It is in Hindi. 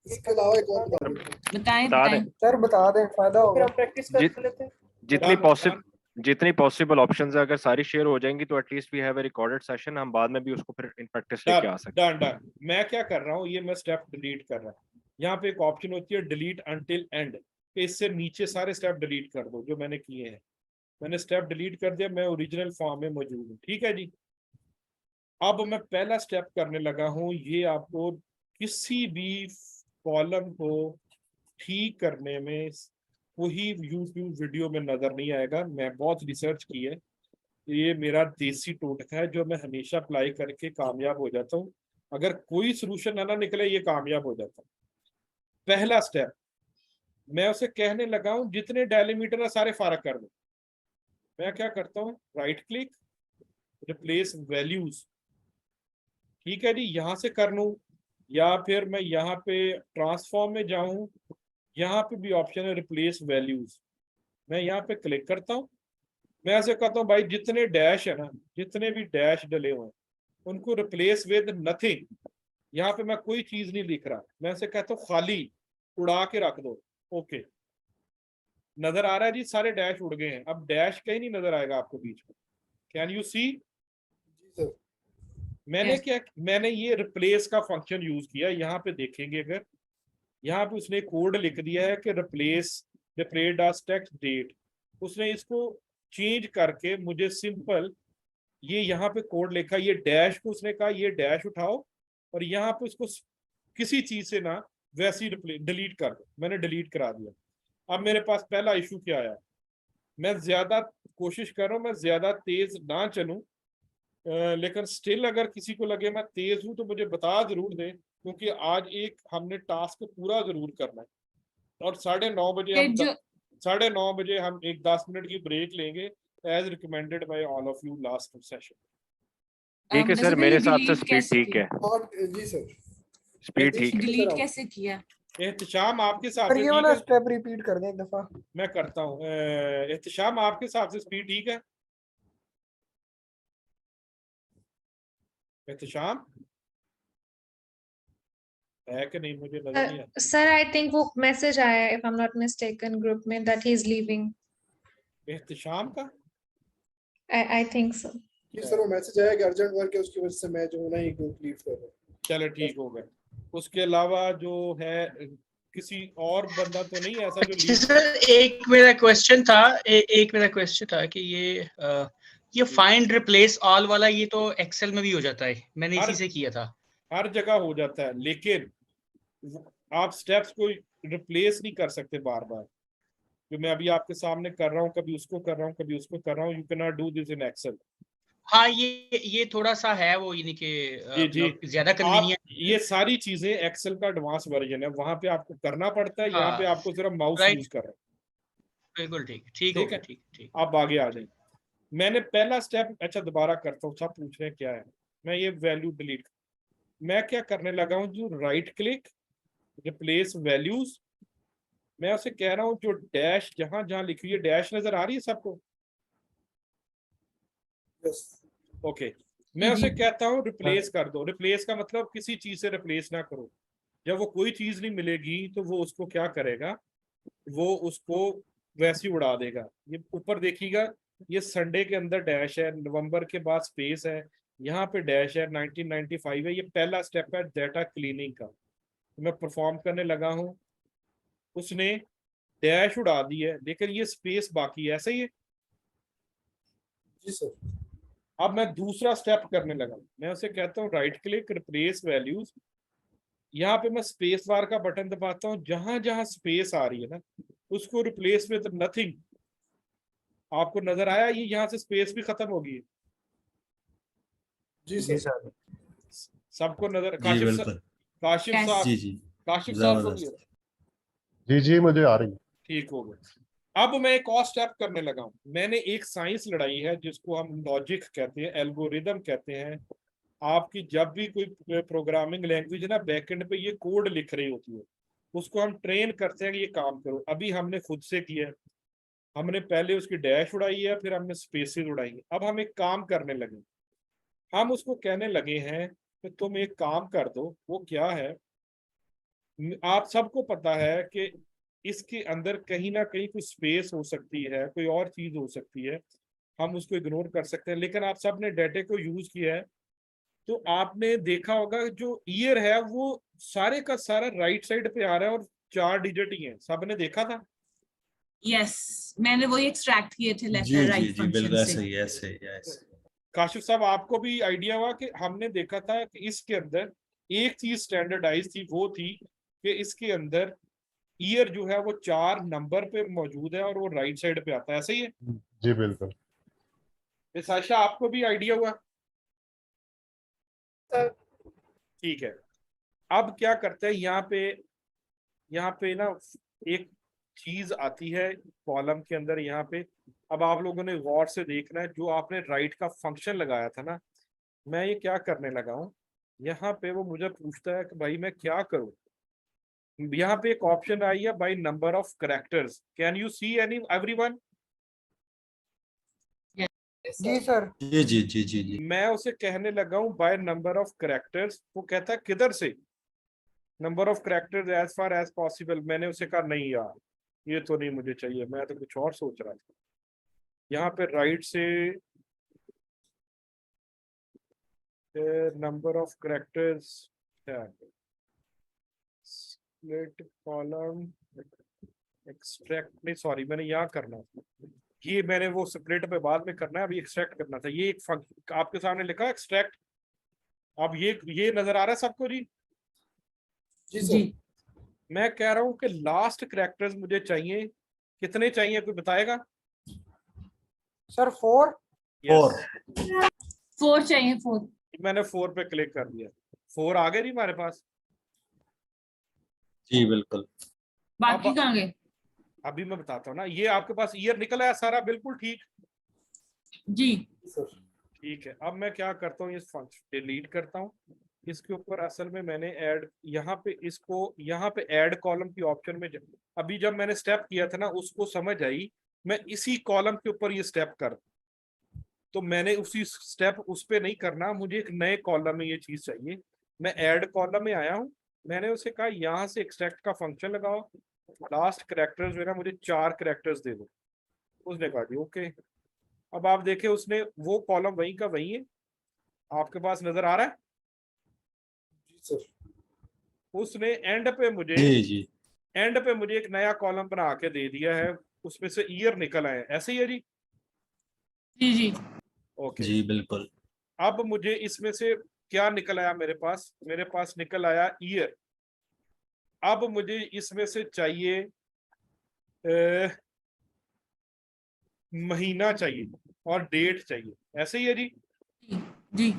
इसके अलावा एक और बता दो। बताएं बता दें। बताएं। सर बता दें, फायदा होगा। प्रैक्टिस जित- कर लेते हैं। जितनी पॉसिबल ऑप्शंस है, अगर सारी शेयर हो जाएंगी तो at least we have a recorded session, हम बाद में भी उसको फिर इन प्रैक्टिस लेके आ सकते हैं। डन। मैं क्या कर रहा हूँ, ये मैं स्टेप डिलीट कर रहा हूँ। यहाँ पे एक ऑप्शन होती है डिलीट अंटिल एंड, इससे नीचे सारे स्टेप डिलीट कर दो जो मैंने किए हैं। मैंने स्टेप डिलीट कर दिया, मैं ओरिजिनल फॉर्म में मौजूद हूँ। ठीक है जी। अब मैं पहला स्टेप करने लगा हूँ, ये आपको किसी भी कॉलम को ठीक करने में कोई यूट्यूब वीडियो में नजर नहीं आएगा। मैं बहुत रिसर्च की है, ये मेरा देसी टोटका है जो मैं हमेशा अप्लाई करके कामयाब हो जाता हूँ। अगर कोई सोल्यूशन ना निकले, ये कामयाब हो जाता हूँ। पहला स्टेप, मैं उसे कहने लगा हूं जितने डेलीमीटर है सारे फारग कर दो। मैं क्या करता हूँ, राइट क्लिक, रिप्लेस वैल्यूज। ठीक है जी, यहां से कर लूं, या फिर मैं यहाँ पे ट्रांसफॉर्म में जाऊं, यहाँ पे भी ऑप्शन है रिप्लेस वैल्यूज। मैं यहाँ पे क्लिक करता हूँ, मैं ऐसे कहता हूँ भाई जितने डैश है ना, जितने भी डैश डले हुए हैं उनको रिप्लेस विद नथिंग। यहाँ पे मैं कोई चीज नहीं लिख रहा, मैं ऐसे कहता हूँ खाली उड़ा के रख दो। ओके, नजर आ रहा है जी, सारे डैश उड़ गए हैं। अब डैश कहीं नहीं नजर आएगा आपको बीच में। Can you see? जी सर। मैंने ये रिप्लेस का फंक्शन यूज किया। यहाँ पे देखेंगे, अगर यहाँ पे उसने कोड लिख दिया है कि रिप्लेस टेक्स्ट डेट, उसने इसको चेंज करके मुझे सिंपल ये यहाँ पे कोड लिखा, ये डैश को उसने कहा ये डैश उठाओ और यहाँ पे उसको किसी चीज से ना वैसी डिलीट कर दो। मैंने डिलीट करा दिया। अब मेरे पास पहला इशू क्या आया, मैं ज्यादा कोशिश कर रहा हूँ मैं ज्यादा तेज ना चलूं, लेकिन स्टिल अगर किसी को लगे मैं तेज हूं तो मुझे बता जरूर दें, क्योंकि आज एक हमने टास्क पूरा जरूर करना है। और 9:30 बजे हम 9:30 बजे हम एक 10 मिनट की ब्रेक लेंगे, as recommended by all of you last session. ठीक है सर, मेरे हिसाब से स्पीड ठीक है। और जी सर, स्पीड ठीक है। डिलीट कैसे किया? एहतशाम आपके हिसाब सर से ये ठीक वाला है? स्टेप रिपीट कर दें एक दफा। मैं करता हूँ। एहतशाम आपके हिसाब से स्पीड ठीक है? एहतशाम है कि नहीं, मुझे नजर नहीं आता। सर आई थिंक वो मैसेज आया है, if I am not mistaken, group में that he is leaving. Ehtesham का आई थिंक सो। जी सर, वो मैसेज आया कि अर्जेंट वर्क है, उसकी वजह से मैं जो है ना ये ग्रुप लीव कर रहा हूँ। चलो ठीक हो गया। उसके अलावा जो है किसी और बंदा तो नहीं ऐसा जो लीव? सर एक मेरा क्वेश्चन था, एक मेरा क्वेश्चन था कि ये फाइंड रिप्लेस ऑल वाला ये तो एक्सेल में भी हो जाता है, मैंने इसी से किया था। हर जगह हो जाता है, लेकिन आप स्टेप्स को रिप्लेस नहीं कर सकते बार बार। जो मैं अभी आपके सामने कर रहा हूँ, कभी उसको कर रहा हूँ कभी उसको कर रहा हूँ, you can not do this in Excel. हाँ ये थोड़ा सा है वो, यानी कि जी ज्यादा कन्वीनियंट। ये सारी चीजें एक्सेल का एडवांस वर्जन है, वहां पे आपको करना पड़ता है। यहाँ पे आपको सिर्फ माउस यूज कर रहे हैं। बिल्कुल ठीक है ठीक। आप आगे आ जाए। मैंने पहला स्टेप, अच्छा दोबारा करता हूँ, सब पूछ रहे हैं क्या है। मैं ये वैल्यू डिलीट, मैं क्या करने लगा हूँ, जो राइट क्लिक रिप्लेस वैल्यूज, मैं उसे कह रहा हूँ जो डैश जहां जहां लिखी हुई है, डैश नजर आ रही है सबको? यस। ओके, मैं उसे कहता हूँ रिप्लेस कर दो। रिप्लेस का मतलब किसी चीज से रिप्लेस ना करो। जब वो कोई चीज नहीं मिलेगी तो वो उसको क्या करेगा, वो उसको वैसे ही उड़ा देगा। ये ऊपर देखिएगा, ये संडे के अंदर डैश है, नवंबर के बाद स्पेस है, यहाँ पे डैश है, 1995 है। ये पहला स्टेप है डाटा क्लीनिंग का। मैं परफॉर्म करने लगा हूँ, उसने डैश उड़ा दी है लेकिन ये स्पेस बाकी है, ऐसा ही है। जी सर। अब मैं दूसरा स्टेप करने लगा, मैं उसे कहता हूँ राइट क्लिक रिप्लेस वैल्यूज। यहाँ पे मैं स्पेस बार का बटन दबाता हूँ, जहां जहां स्पेस आ रही है ना उसको रिप्लेस विद नथिंग। आपको नजर आया, ये यहाँ से स्पेस भी खत्म होगी। जी सर। सबको नजर? जी बिल्कुल। काशिफ साहब, जी जी काशिफ साहब को भी है? जी मुझे आ रही है। ठीक हो गया। अब मैं एक और स्टेप करने लगा हूं। मैंने एक साइंस लड़ाई है जिसको हम लॉजिक कहते हैं, एल्गोरिदम कहते हैं। आपकी जब भी कोई प्रोग्रामिंग लैंग्वेज ना बैकएंड पे ये कोड लिख रही होती है, उसको हम ट्रेन करते हैं कि ये काम करो। अभी हमने खुद से किया है, हमने पहले उसकी डैश उड़ाई है, फिर हमने स्पेसेस उड़ाई है। अब हम एक काम करने लगे, हम उसको कहने लगे हैं कि तुम एक काम कर दो। वो क्या है, आप सबको पता है कि इसके अंदर कहीं ना कहीं कोई स्पेस हो सकती है, कोई और चीज हो सकती है, हम उसको इग्नोर कर सकते हैं, लेकिन आप सब ने डाटे को यूज किया है तो आपने देखा होगा जो ईयर है वो सारे का सारा राइट साइड पे आ रहा है और 4 डिजिट ही है, सबने देखा था। यस, मैंने वही एक्सट्रैक्ट किए थे लेफ्ट जी और जी राइट जी फंक्शन बिल्कुल से। ऐसे ही ऐसे ही ऐसे। काशिफ साहब आपको भी आइडिया हुआ कि हमने देखा था कि इसके अंदर एक चीज स्टैंडर्डाइज थी, वो थी कि इसके अंदर ईयर जो है वो 4 नंबर पे मौजूद है और वो राइट साइड पे आता है, ऐसे ही है। जी बिल्कुल। ये साशा आपको भी आइडिया हुआ? सर ठीक है, अब क्या करते हैं, यहाँ पे ना एक चीज आती है कॉलम के अंदर यहाँ पे। अब आप लोगों ने गौर से देखना है, जो आपने राइट का फंक्शन लगाया था ना, मैं ये क्या करने लगा हूँ, यहाँ पे वो मुझे पूछता है कि भाई मैं क्या करूँ। यहाँ पे एक ऑप्शन आई है by number of characters, can you see everyone? जी सर। जी जी जी जी जी। मैं उसे कहने लगा हूँ बाय नंबर ऑफ कैरेक्टर्स, वो कहता है किधर से, number of characters as far as possible. मैंने उसे कहा नहीं यार, ये तो नहीं मुझे चाहिए, मैं तो कुछ और सोच रहा था। यहाँ पे राइट से number of characters, split column, extract, नहीं सॉरी मैंने यहाँ करना था, ये मैंने वो स्प्लिट पे बाद में करना है, अभी एक्सट्रैक्ट करना था। ये एक आपके सामने लिखा एक्सट्रैक्ट, अब ये नजर आ रहा है सबको जी? जी जी सर। मैं कह रहा हूँ कि लास्ट कैरेक्टर्स मुझे चाहिए, कितने चाहिए कोई बताएगा? सर 4। फोर। 4 चाहिए, 4। मैंने 4 पे क्लिक कर दिया, 4 आ गए नहीं हमारे पास। जी बिल्कुल। बाकी अब कहाँ गए? अभी मैं बताता हूँ ना, ये आपके पास ईयर निकल आया सारा, बिल्कुल ठीक। जी ठीक है, अब मैं क्या करता हूँ, इस फंक्शन डिलीट करता हूँ। इसके ऊपर असल में मैंने ऐड, यहाँ पे इसको, यहाँ पे ऐड कॉलम की ऑप्शन में अभी जब मैंने स्टेप किया था ना, उसको समझ आई मैं इसी कॉलम के ऊपर ये स्टेप कर, तो मैंने उसी स्टेप उस पे नहीं करना, मुझे एक नए कॉलम में ये चीज चाहिए। मैं ऐड कॉलम में आया हूँ, मैंने उसे कहा यहाँ से एक्सट्रैक्ट का फंक्शन लगाओ, लास्ट कैरेक्टर्स जो है ना मुझे 4 कैरेक्टर्स दे दो। उसने कहा जी ओके। अब आप देखें उसने वो कॉलम वहीं का वहीं है, आपके पास नजर आ रहा है? जी सर। उसने एंड जी जी पे मुझे एक नया कॉलम बना के दे दिया है, उसमें से ईयर निकल आए, ऐसे ही है जी? जी जी ओके। जी बिल्कुल। अब मुझे इसमें से क्या निकल आया, मेरे पास निकल आया ईयर। अब मुझे इसमें से चाहिए महीना चाहिए और डेट चाहिए, ऐसे ही है जी? जी